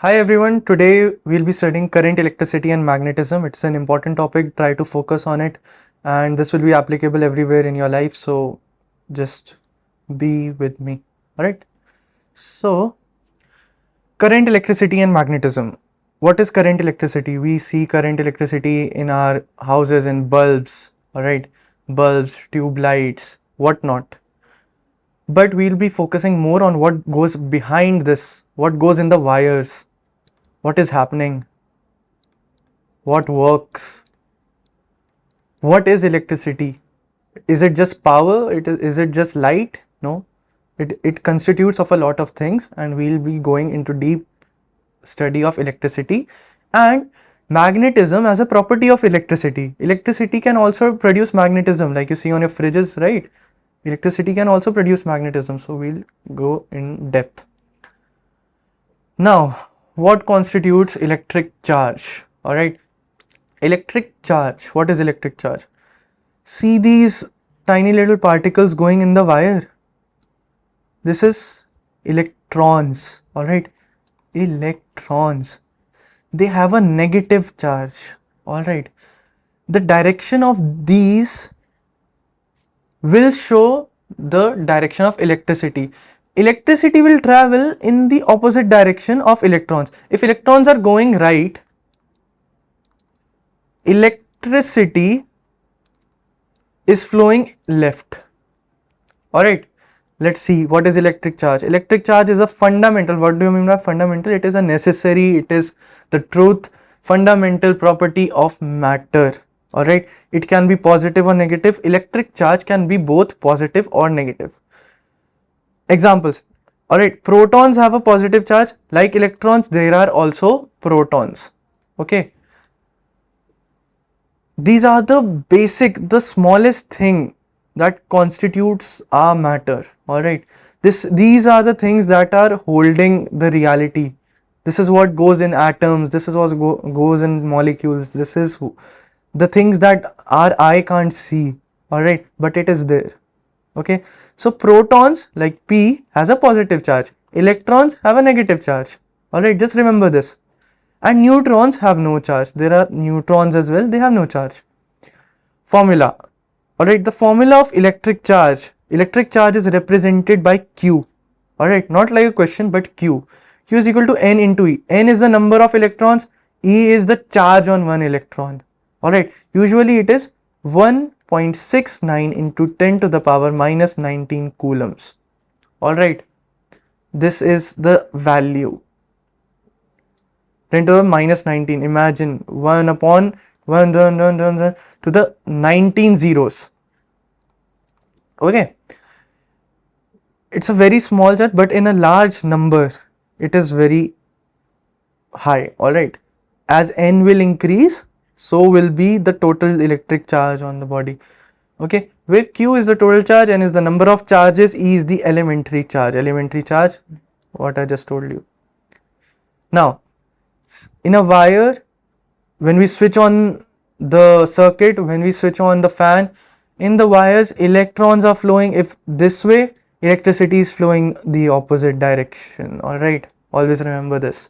Hi everyone, today we'll be studying current, electricity and magnetism. It's an important topic, try to focus on it, and this will be applicable everywhere in your life, so just be with me. Alright, so current, electricity and magnetism. What is current electricity? We see current electricity in our houses in bulbs, alright, bulbs, tube lights, whatnot. But we'll be focusing more on what goes behind this, what goes in the wires, what is happening, what works, what is electricity. Is it just power? Is it just light? No, it constitutes of a lot of things, and we'll be going into deep study of electricity and magnetism as a property of electricity. Electricity can also produce magnetism, like you see on your fridges, right? Electricity can also produce magnetism, so we'll go in depth. Now, what constitutes electric charge? All right, electric charge. What is electric charge? See these tiny little particles going in the wire. This is electrons. All right, electrons. They have a negative charge. All right, the direction of these will show the direction of electricity. Electricity will travel in the opposite direction of electrons. If electrons are going right, electricity is flowing left. Alright, let's see what is electric charge. Electric charge is a fundamental. What do you mean by fundamental? It is a necessary, it is the truth, fundamental property of matter. Alright, it can be positive or negative. Electric charge can be both positive or negative. Examples. Alright, protons have a positive charge. Like electrons, there are also protons. Okay. These are the basic, the smallest thing that constitutes our matter. Alright. These are the things that are holding the reality. This is what goes in atoms. This is what goes in molecules. This is the things that our eye can't see. Alright. But it is there. Okay, so protons like P has a positive charge, electrons have a negative charge. Alright, just remember this. And neutrons have no charge. There are neutrons as well, they have no charge. Formula. Alright, the formula of electric charge. Electric charge is represented by Q. Alright, not like a question but Q. Q is equal to N into E. N is the number of electrons, E is the charge on one electron. Alright, usually it is 1.69 into 10 to the power minus 19 coulombs. Alright, this is the value. 10 to the minus 19. Imagine 1 upon 1 to the 19 zeros. Okay, it's a very small charge, but in a large number, it is very high. Alright, as n will increase, so will be the total electric charge on the body. Okay, where Q is the total charge, N is the number of charges, E is the elementary charge. Elementary charge, what I just told you. Now, in a wire, when we switch on the circuit, when we switch on the fan, in the wires, electrons are flowing if this way, electricity is flowing the opposite direction. Alright, always remember this.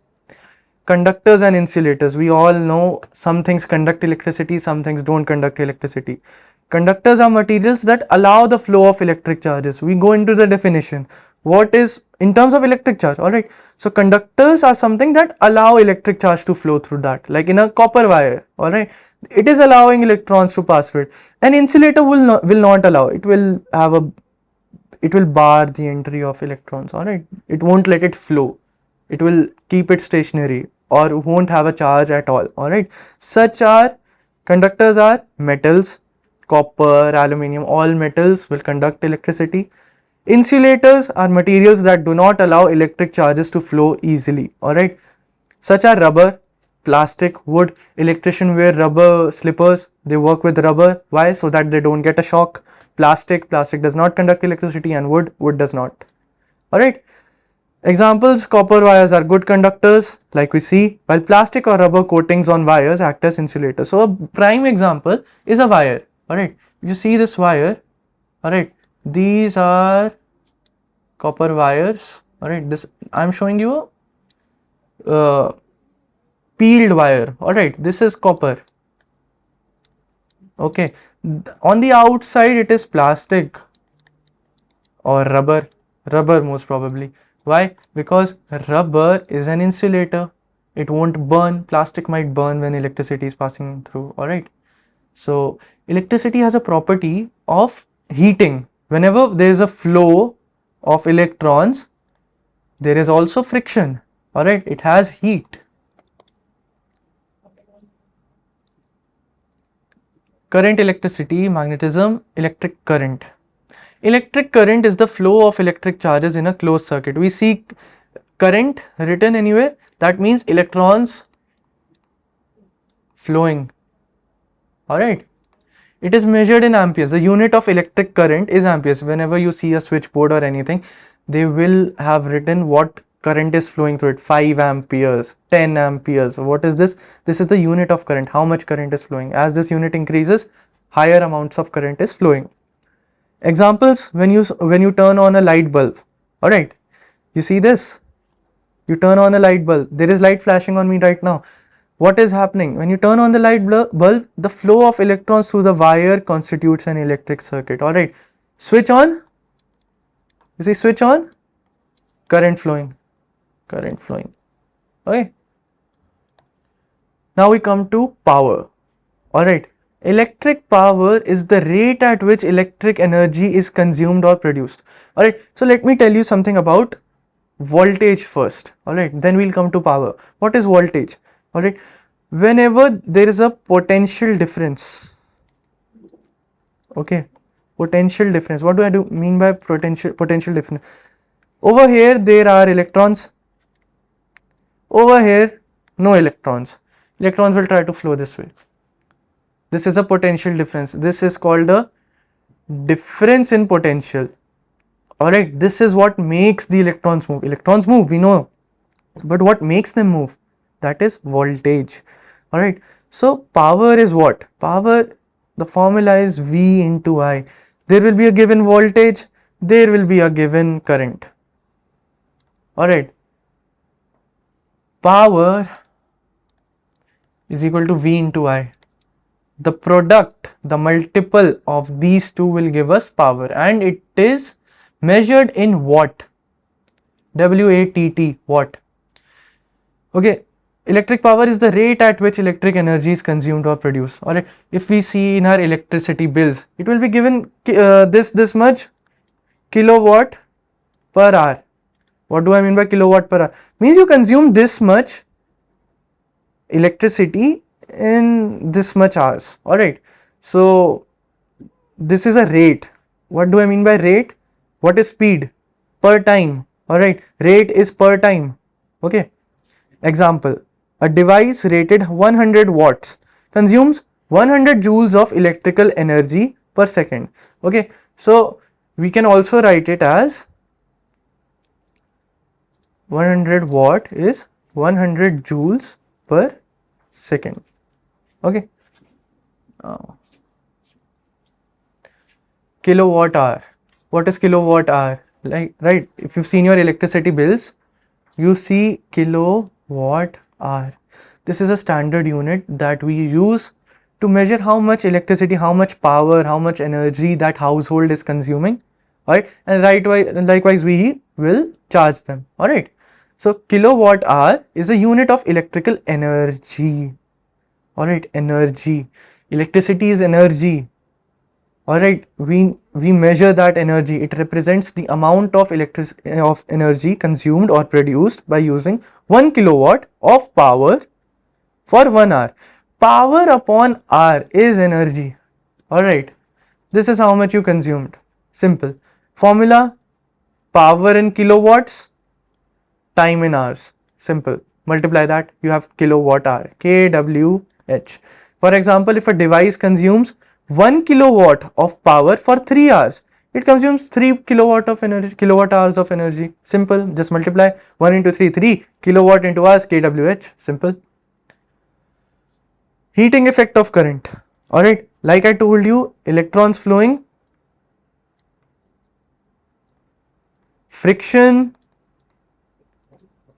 Conductors and insulators. We all know some things conduct electricity, some things don't conduct electricity. Conductors are materials that allow the flow of electric charges. We go into the definition. What is in terms of electric charge? Alright. So conductors are something that allow electric charge to flow through that. Like in a copper wire. Alright. It is allowing electrons to pass through it. An insulator will not allow. It will bar the entry of electrons. Alright. It won't let it flow. It will keep it stationary or won't have a charge at all. Alright, conductors are metals, copper, aluminium, all metals will conduct electricity. Insulators are materials that do not allow electric charges to flow easily. Alright, such are rubber, plastic, wood. Electrician wear rubber slippers, they work with rubber. Why? So that they don't get a shock. Plastic does not conduct electricity, and wood does not. Alright. Examples, copper wires are good conductors like we see, while plastic or rubber coatings on wires act as insulators. So a prime example is a wire. Alright, you see this wire. Alright, these are copper wires. Alright, this I'm showing you uh, peeled wire. All right, this is copper. Okay, on the outside it is plastic or rubber most probably. Why? Because rubber is an insulator. It won't burn. Plastic might burn when electricity is passing through. All right. So electricity has a property of heating. Whenever there is a flow of electrons, there is also friction. All right, it has heat. Current, electricity, magnetism, electric current. Electric current is the flow of electric charges in a closed circuit. We see current written anywhere, that means electrons flowing. All right. It is measured in amperes. The unit of electric current is amperes. Whenever you see a switchboard or anything, they will have written what current is flowing through it. 5 amperes, 10 amperes. What is this? This is the unit of current, how much current is flowing. As this unit increases, higher amounts of current is flowing. Examples, when you turn on a light bulb. All right, you see this, you turn on a light bulb, there is light flashing on me right now. What is happening? When you turn on the light bulb, the flow of electrons through the wire constitutes an electric circuit. All right, switch on, you see switch on, current flowing. Okay, now we come to power. All right, electric power is the rate at which electric energy is consumed or produced. All right, so let me tell you something about voltage first. All right, then we'll come to power. What is voltage? All right, whenever there is a potential difference, okay, potential difference, what do I mean by potential difference? Over here there are electrons, over here no electrons. Electrons will try to flow this way. This is a potential difference. This is called a difference in potential. All right, this is what makes the electrons move. Electrons move, we know, but what makes them move? That is voltage. All right, so power is what? Power, the formula is V into I. There will be a given voltage, there will be a given current. All right, power is equal to V into I. The product, the multiple of these two will give us power, and it is measured in watt. W-A-T-T, watt. Okay, electric power is the rate at which electric energy is consumed or produced. Alright, if we see in our electricity bills, it will be given this much kilowatt per hour. What do I mean by kilowatt per hour? Means you consume this much electricity in this much hours. Alright, so this is a rate. What do I mean by rate? What is speed? Per time. Alright, rate is per time. Okay. Example, a device rated 100 watts consumes 100 joules of electrical energy per second. Okay, so we can also write it as 100 watt is 100 joules per second. Okay, kilowatt hour. What is kilowatt hour? Like, right, if you've seen your electricity bills, you see kilowatt hour. This is a standard unit that we use to measure how much electricity, how much power, how much energy that household is consuming. Right, and likewise we will charge them. All right, so kilowatt hour is a unit of electrical energy. All right, energy, electricity is energy. All right, we measure that energy. It represents the amount of energy consumed or produced by using 1 kilowatt of power for 1 hour. Power upon hour is energy. All right, this is how much you consumed. Simple formula: power in kilowatts, time in hours. Simple, multiply that, you have kilowatt hour, kWh. For example, if a device consumes 1 kilowatt of power for 3 hours, it consumes 3 kilowatt hours of energy. Simple, just multiply 1 into 3, 3 kilowatt into hours, kWh. Simple. Heating effect of current. All right, like I told you, electrons flowing, friction,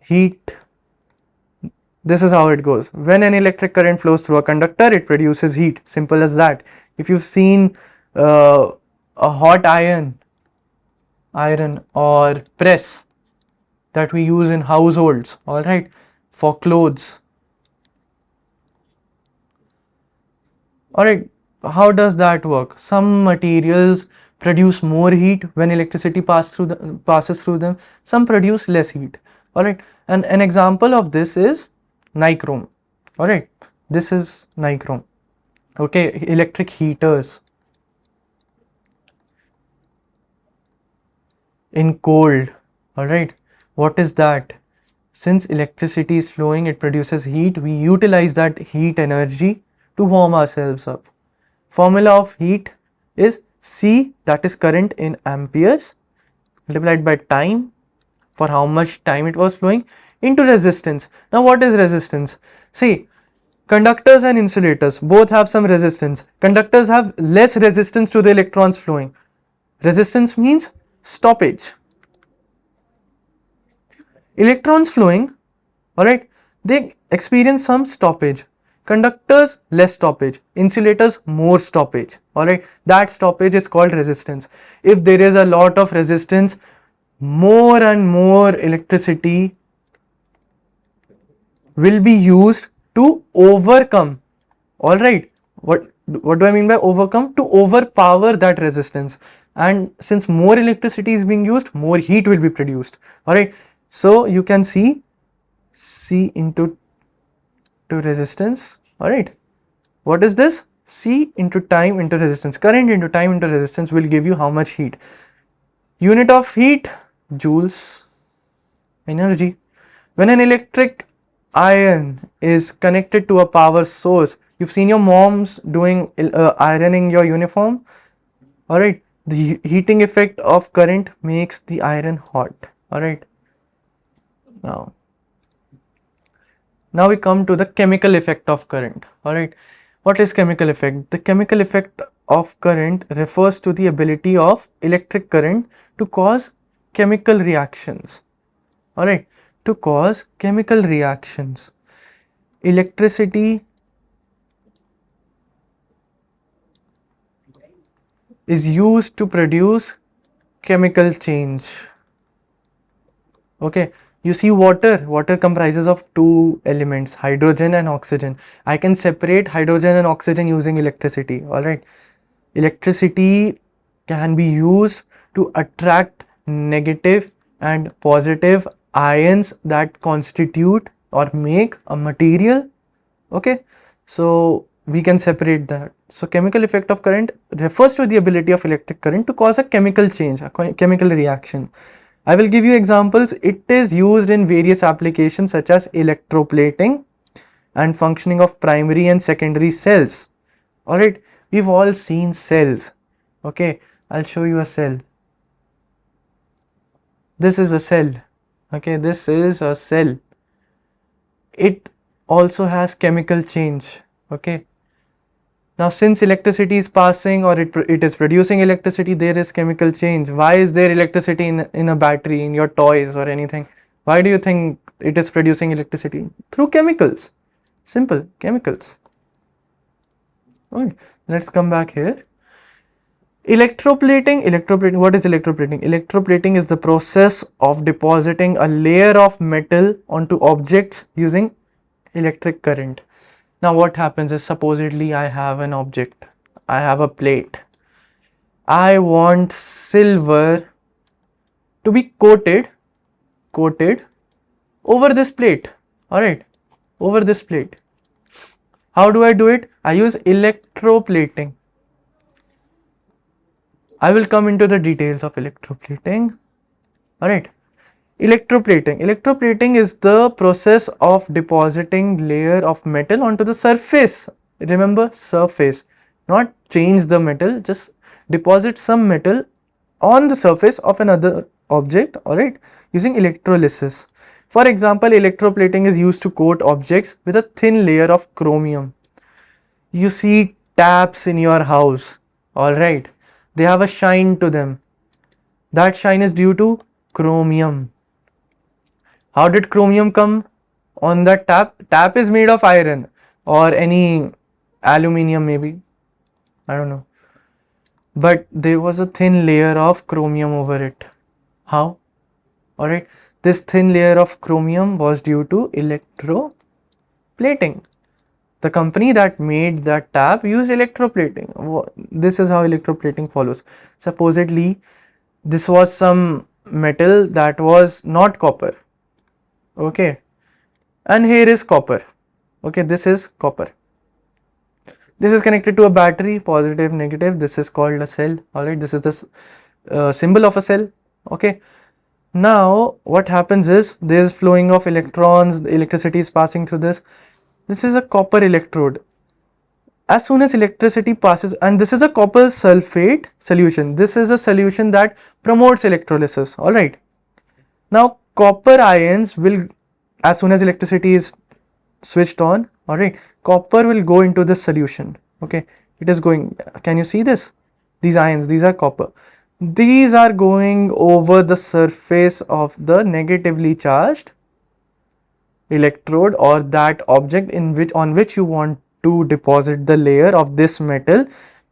heat. This is how it goes. When an electric current flows through a conductor, it produces heat. Simple as that. If you've seen a hot iron or press that we use in households, all right, for clothes. All right, how does that work? Some materials produce more heat when electricity passes through them. Some produce less heat. All right, and an example of this is nichrome. All right, this is nichrome. Okay, electric heaters in cold. All right, what is that? Since electricity is flowing, it produces heat. We utilize that heat energy to warm ourselves up. Formula of heat is C, that is current in amperes, multiplied by time, for how much time it was flowing, into resistance. Now what is resistance? See, conductors and insulators both have some resistance. Conductors have less resistance to the electrons flowing. Resistance means stoppage. Electrons flowing, alright, they experience some stoppage. Conductors less stoppage, insulators more stoppage. Alright, that stoppage is called resistance. If there is a lot of resistance, more and more electricity will be used to overcome. Alright, what do I mean by overcome? To overpower that resistance. And since more electricity is being used, more heat will be produced. Alright, so you can see C into resistance. All right, what is this? C into time into resistance. Current into time into resistance will give you how much heat. Unit of heat, joules, energy. When an electric iron is connected to a power source, you've seen your moms doing ironing your uniform. All right, the heating effect of current makes the iron hot. All right, now we come to the chemical effect of current. All right, what is chemical effect? The chemical effect of current refers to the ability of electric current to cause chemical reactions. All right, to cause chemical reactions. Electricity is used to produce chemical change. Okay, you see water comprises of two elements, hydrogen and oxygen. I can separate hydrogen and oxygen using electricity. All right, electricity can be used to attract negative and positive ions that constitute or make a material. Okay, so we can separate that. So chemical effect of current refers to the ability of electric current to cause a chemical change, a chemical reaction. I will give you examples. It is used in various applications such as electroplating and functioning of primary and secondary cells. Alright, we've all seen cells. Okay, I'll show you a cell. This is a cell. Okay, this is a cell. It also has chemical change. Okay, now since electricity is passing or it is producing electricity, there is chemical change. Why is there electricity in a battery, in your toys or anything? Why do you think it is producing electricity? Through chemicals. Simple, chemicals. Alright, let's come back here. Electroplating, what is electroplating? Electroplating is the process of depositing a layer of metal onto objects using electric current. Now what happens is, supposedly I have an object, I have a plate. I want silver to be coated over this plate. Alright, over this plate. How do I do it? I use electroplating. I will come into the details of electroplating. Alright. Electroplating is the process of depositing layer of metal onto the surface. Remember, surface, not change the metal, just deposit some metal on the surface of another object, alright, using electrolysis. For example, electroplating is used to coat objects with a thin layer of chromium. You see taps in your house, alright, they have a shine to them. That shine is due to chromium. How did chromium come on the tap is made of iron or any aluminium maybe, I don't know, but there was a thin layer of chromium over it. How? Alright, this thin layer of chromium was due to electroplating. The company that made that tap used electroplating. This is how electroplating follows. Supposedly, this was some metal that was not copper. Okay, and here is copper. Okay, this is copper. This is connected to a battery, positive, negative. This is called a cell. Alright, this is the symbol of a cell. Okay. Now, what happens is there is flowing of electrons, the electricity is passing through this. This is a copper electrode. As soon as electricity passes, and this is a copper sulfate solution. This is a solution that promotes electrolysis. Alright. Now, copper ions will, as soon as electricity is switched on, alright, copper will go into this solution. Okay, it is going, can you see this? These ions, these are copper. These are going over the surface of the negatively charged electrode or that object in which on which you want to deposit the layer of this metal.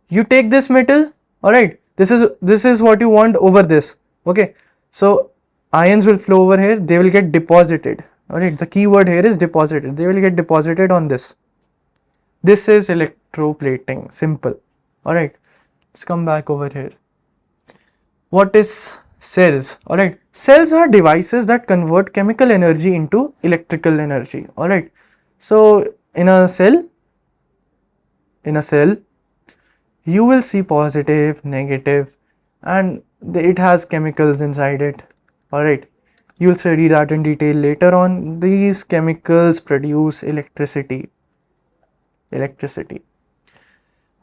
You take this metal, alright, this is what you want over this. Okay, so ions will flow over here, they will get deposited. Alright, the key word here is deposited. They will get deposited on this. This is electroplating, simple. Alright, let's come back over here. What is cells? Alright, cells are devices that convert chemical energy into electrical energy. Alright, so in a cell, you will see positive, negative, and it has chemicals inside it. Alright, you will study that in detail later on. These chemicals produce electricity.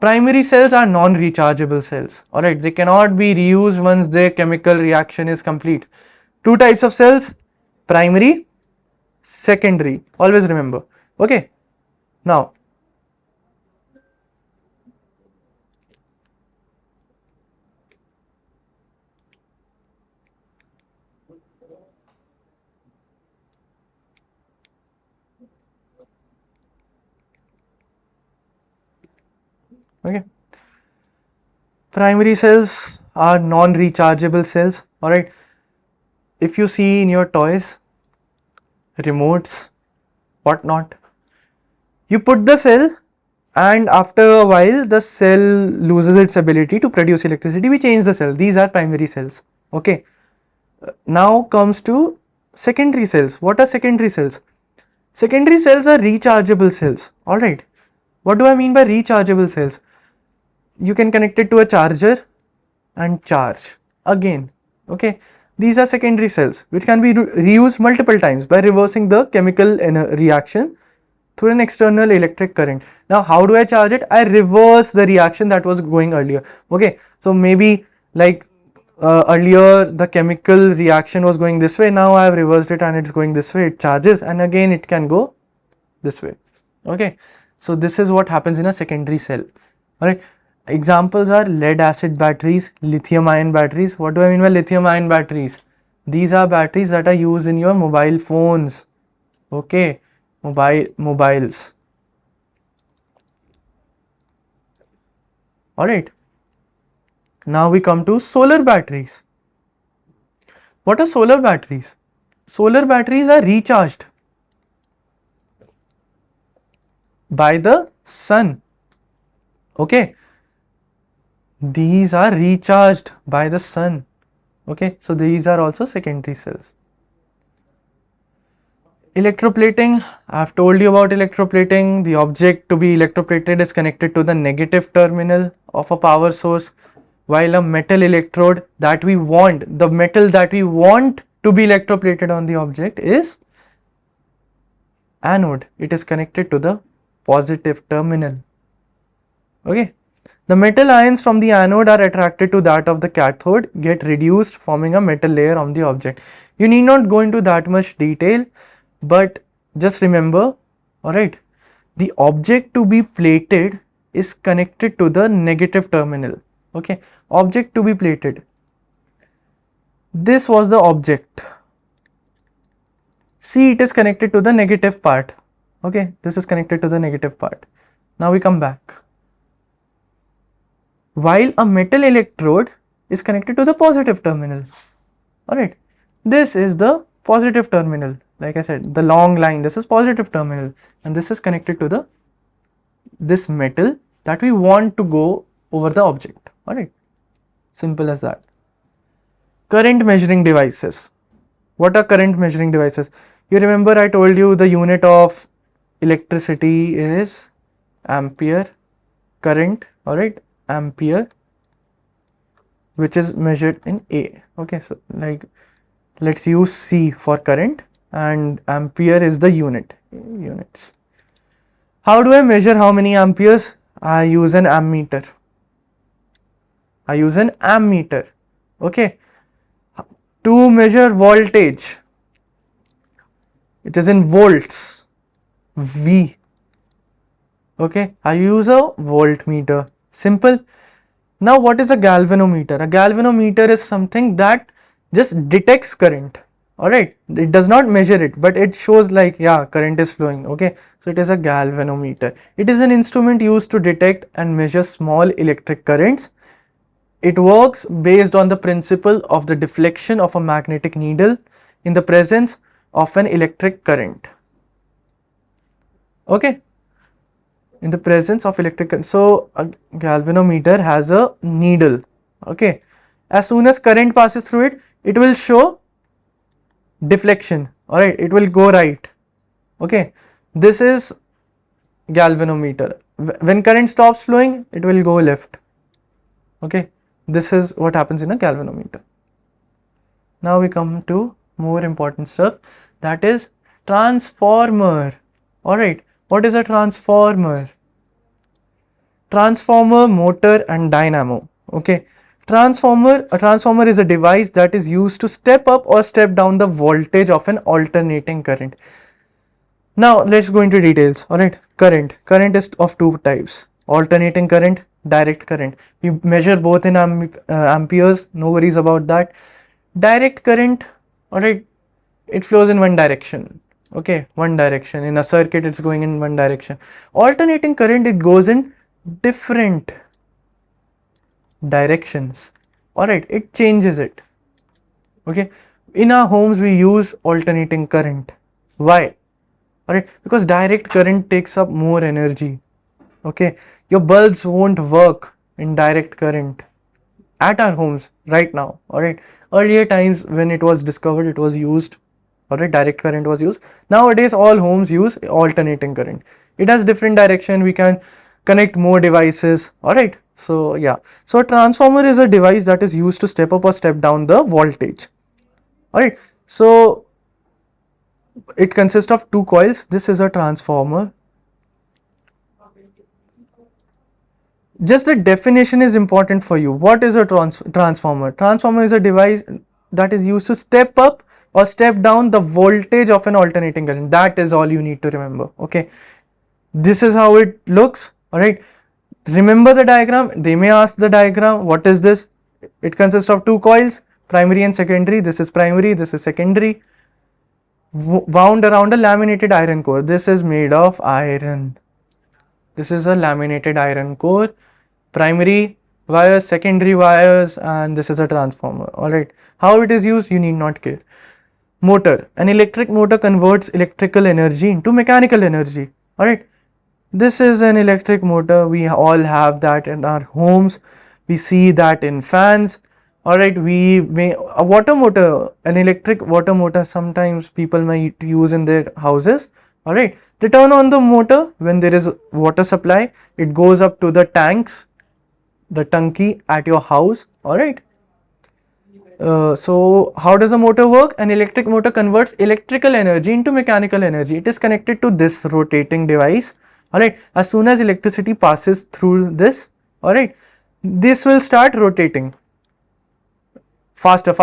Primary cells are non-rechargeable cells. Alright, they cannot be reused once their chemical reaction is complete. Two types of cells, primary, secondary. Always remember. Okay, now okay, primary cells are non-rechargeable cells. Alright, if you see in your toys, remotes, whatnot, you put the cell and after a while the cell loses its ability to produce electricity. We change the cell. These are primary cells. Okay, now comes to secondary cells. What are secondary cells? Secondary cells are rechargeable cells. Alright, what do I mean by rechargeable cells? You can connect it to a charger and charge again. Okay, these are secondary cells which can be reused multiple times by reversing the chemical reaction through an external electric current. Now, how do I charge it? I reverse the reaction that was going earlier. Okay, so maybe like earlier the chemical reaction was going this way, now I have reversed it and it's going this way, it charges and again it can go this way. Okay, so this is what happens in a secondary cell. Alright, examples are lead acid batteries, lithium ion batteries. What do I mean by lithium ion batteries? These are batteries that are used in your mobile phones. Okay, mobiles. Alright, now we come to solar batteries. What are solar batteries? Solar batteries are recharged by the sun. Okay, these are recharged by the sun. Okay, so these are also secondary cells. Electroplating, I have told you about electroplating. The object to be electroplated is connected to the negative terminal of a power source, while a metal electrode that we want, the metal that we want to be electroplated on the object is anode. It is connected to the positive terminal. Okay, the metal ions from the anode are attracted to that of the cathode, get reduced, forming a metal layer on the object. You need not go into that much detail, but just remember, alright, the object to be plated is connected to the negative terminal. Okay, object to be plated. This was the object. See, it is connected to the negative part. Okay, this is connected to the negative part. Now we come back. While a metal electrode is connected to the positive terminal. Alright, this is the positive terminal. Like I said, the long line, this is positive terminal, and this is connected to this metal that we want to go over the object. Alright, simple as that. Current measuring devices. What are current measuring devices? You remember I told you the unit of electricity is ampere, current, alright, ampere, which is measured in A. Okay, so like let's use C for current, and ampere is the units. How do I measure how many amperes? I use an ammeter. Okay, to measure voltage, it is in volts, V. Okay, I use a voltmeter. Simple. Now what is a galvanometer? A galvanometer is something that just detects current. Alright, it does not measure it, but it shows like, yeah, current is flowing. Okay, so it is a galvanometer. It is an instrument used to detect and measure small electric currents. It works based on the principle of the deflection of a magnetic needle in the presence of an electric current. Okay, in the presence of electric current. So a galvanometer has a needle. Okay, as soon as current passes through it, it will show deflection. All right, it will go right. Okay, this is galvanometer. When current stops flowing, it will go left. Okay, this is what happens in a galvanometer. Now we come to more important stuff, that is transformer. Alright, what is a transformer? Transformer, motor and dynamo. Okay, a transformer is a device that is used to step up or step down the voltage of an alternating current. Now let's go into details. Alright, current is of two types: alternating current, direct current. We measure both in amperes, no worries about that. Direct current, alright, it flows in one direction. Okay, one direction. In a circuit, it's going in one direction. Alternating current, it goes in different directions. Alright, it changes it. Okay, in our homes, we use alternating current. Why? Alright, because direct current takes up more energy. Okay, your bulbs won't work in direct current at our homes right now. Alright, earlier times when it was discovered, it was used, alright, direct current was used. Nowadays all homes use alternating current. It has different direction, we can connect more devices. Alright, so yeah, so a transformer is a device that is used to step up or step down the voltage. Alright, so it consists of two coils. This is a transformer. Just the definition is important for you. What is a transformer? Transformer is a device that is used to step up or step down the voltage of an alternating current. That is all you need to remember. Okay, this is how it looks. All right, remember the diagram. They may ask the diagram, what is this? It consists of two coils, primary and secondary. This is primary, this is secondary, wound around a laminated iron core. This is made of iron. This is a laminated iron core. Primary wires, secondary wires, and this is a transformer. Alright, how it is used, you need not care. Motor. An electric motor converts electrical energy into mechanical energy. Alright, this is an electric motor. We all have that in our homes. We see that in fans. Alright, a water motor, an electric water motor, sometimes people might use in their houses. Alright, they turn on the motor when there is water supply. It goes up to the tanks, the tanki at your house. Alright, so how does a motor work? An electric motor converts electrical energy into mechanical energy. It is connected to this rotating device. Alright, as soon as electricity passes through this, alright, this will start rotating faster,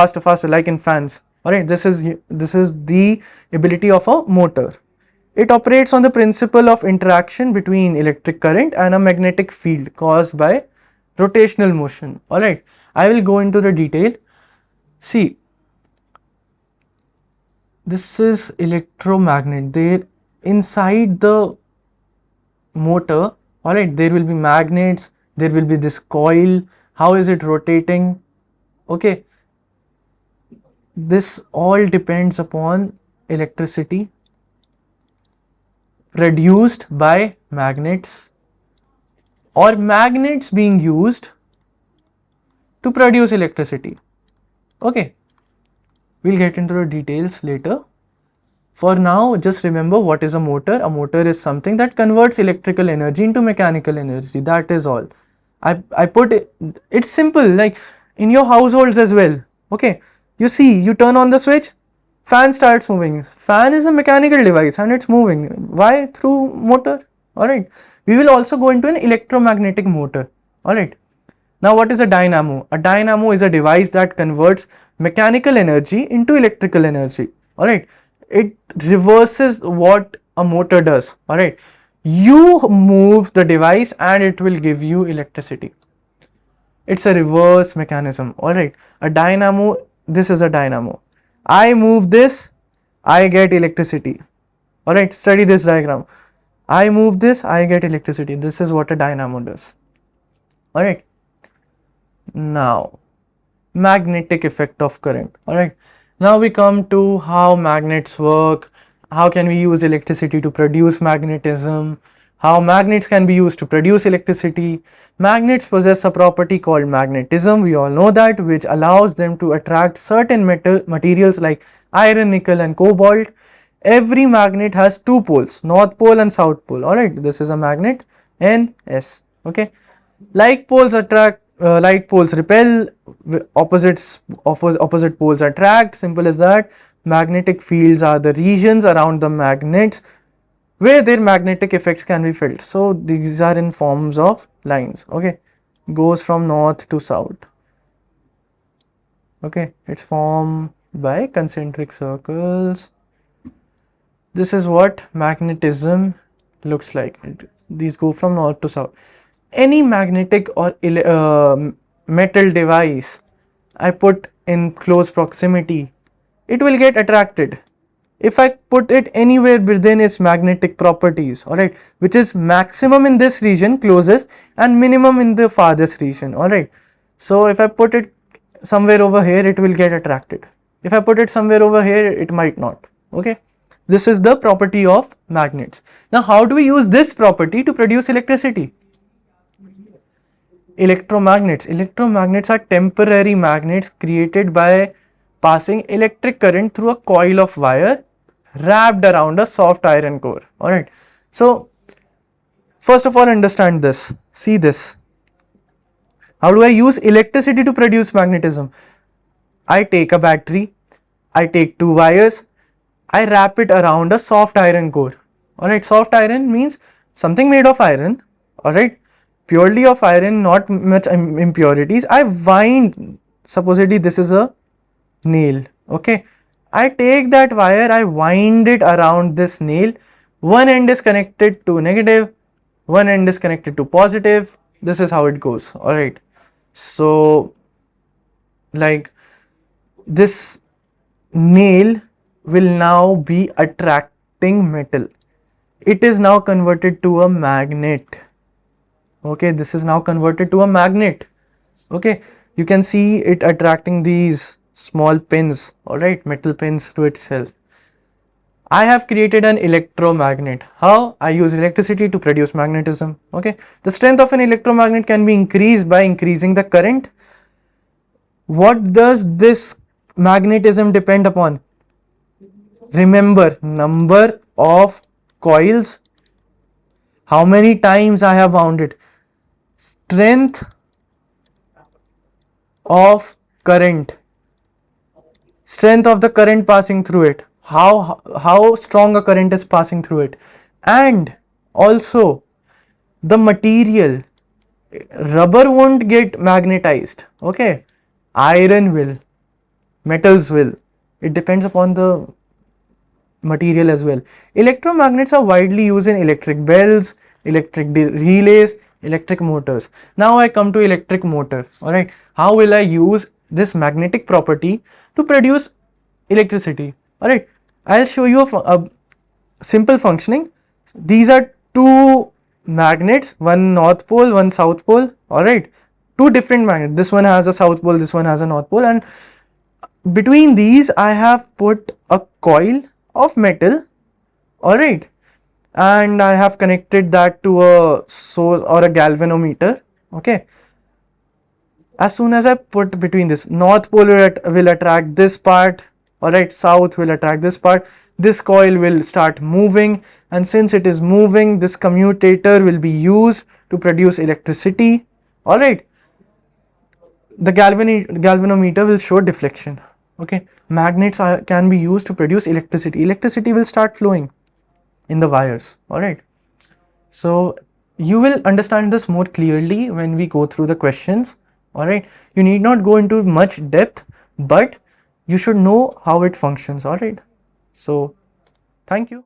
like in fans. Alright, this is the ability of a motor. It operates on the principle of interaction between electric current and a magnetic field caused by rotational motion. Alright, I will go into the detail. See, This is electromagnet. There inside the motor, all right, there will be magnets, there will be this coil. How is it rotating? Okay, this all depends upon electricity produced by magnets or magnets being used to produce electricity. Okay, we'll get into the details later. For now, just remember what is a motor. A motor is something that converts electrical energy into mechanical energy. That is all. I put it, it's simple, like in your households as well. Okay, you see, you turn on the switch, fan starts moving. Fan is a mechanical device and it's moving. Why? Through motor. Alright. We will also go into an electromagnetic motor. Alright. Now, what is a dynamo? A dynamo is a device that converts mechanical energy into electrical energy. Alright. It reverses what a motor does. Alright. You move the device and it will give you electricity. It's a reverse mechanism. Alright. A dynamo, this is a dynamo. I move this, I get electricity. Alright. Study this diagram. I move this, I get electricity. This is what a dynamo does. Alright. Now, magnetic effect of current. Alright. Now we come to how magnets work. How can we use electricity to produce magnetism? How magnets can be used to produce electricity. Magnets possess a property called magnetism, we all know that, which allows them to attract certain materials like iron, nickel and cobalt. Every magnet has two poles, north pole and south pole. Alright, this is a magnet NS. Okay, like poles attract, like poles repel, opposite poles attract. Simple as that. Magnetic fields are the regions around the magnets where their magnetic effects can be felt. So these are in forms of lines. Okay, goes from north to south. Okay, it's formed by concentric circles. This is what magnetism looks like. These go from north to south. Any magnetic or metal device I put in close proximity, it will get attracted. If I put it anywhere within its magnetic properties, alright, which is maximum in this region, closest, and minimum in the farthest region, alright. So if I put it somewhere over here, it will get attracted. If I put it somewhere over here, it might not. Okay, this is the property of magnets. Now, how do we use this property to produce electricity? Electromagnets. Electromagnets are temporary magnets created by passing electric current through a coil of wire wrapped around a soft iron core. Alright. So, first of all, understand this. See this. How do I use electricity to produce magnetism? I take a battery, I take two wires, I wrap it around a soft iron core. Alright, soft iron means something made of iron. Alright, purely of iron, not much impurities. I wind, supposedly this is a nail. Okay, I take that wire, I wind it around this nail. One end is connected to negative, one end is connected to positive. This is how it goes. Alright, so like this nail will now be attracting metal. It is now converted to a magnet. Okay, this is now converted to a magnet. Okay, you can see it attracting these small pins, alright, metal pins to itself. I have created an electromagnet. How? I use electricity to produce magnetism. Okay, the strength of an electromagnet can be increased by increasing the current. What does this magnetism depend upon? Remember, number of coils, how many times I have wound it, strength of current, strength of the current passing through it, how strong a current is passing through it, and also the material. Rubber won't get magnetized, okay, iron will, metals will. It depends upon the material as well. Electromagnets are widely used in electric bells, electric relays, electric motors. Now I come to electric motor. Alright, how will I use this magnetic property to produce electricity? Alright, I'll show you a simple functioning. These are two magnets, one north pole, one south pole. All right, two different magnets. This one has a south pole, this one has a north pole, and between these I have put a coil of metal. All right, and I have connected that to a source or a galvanometer. Okay, as soon as I put between this, north pole will attract this part, alright, south will attract this part, this coil will start moving, and since it is moving, this commutator will be used to produce electricity. Alright, the galvanometer will show deflection. Okay, magnets can be used to produce electricity. Electricity will start flowing in the wires. Alright, so you will understand this more clearly when we go through the questions. Alright, you need not go into much depth, but you should know how it functions. Alright, so thank you.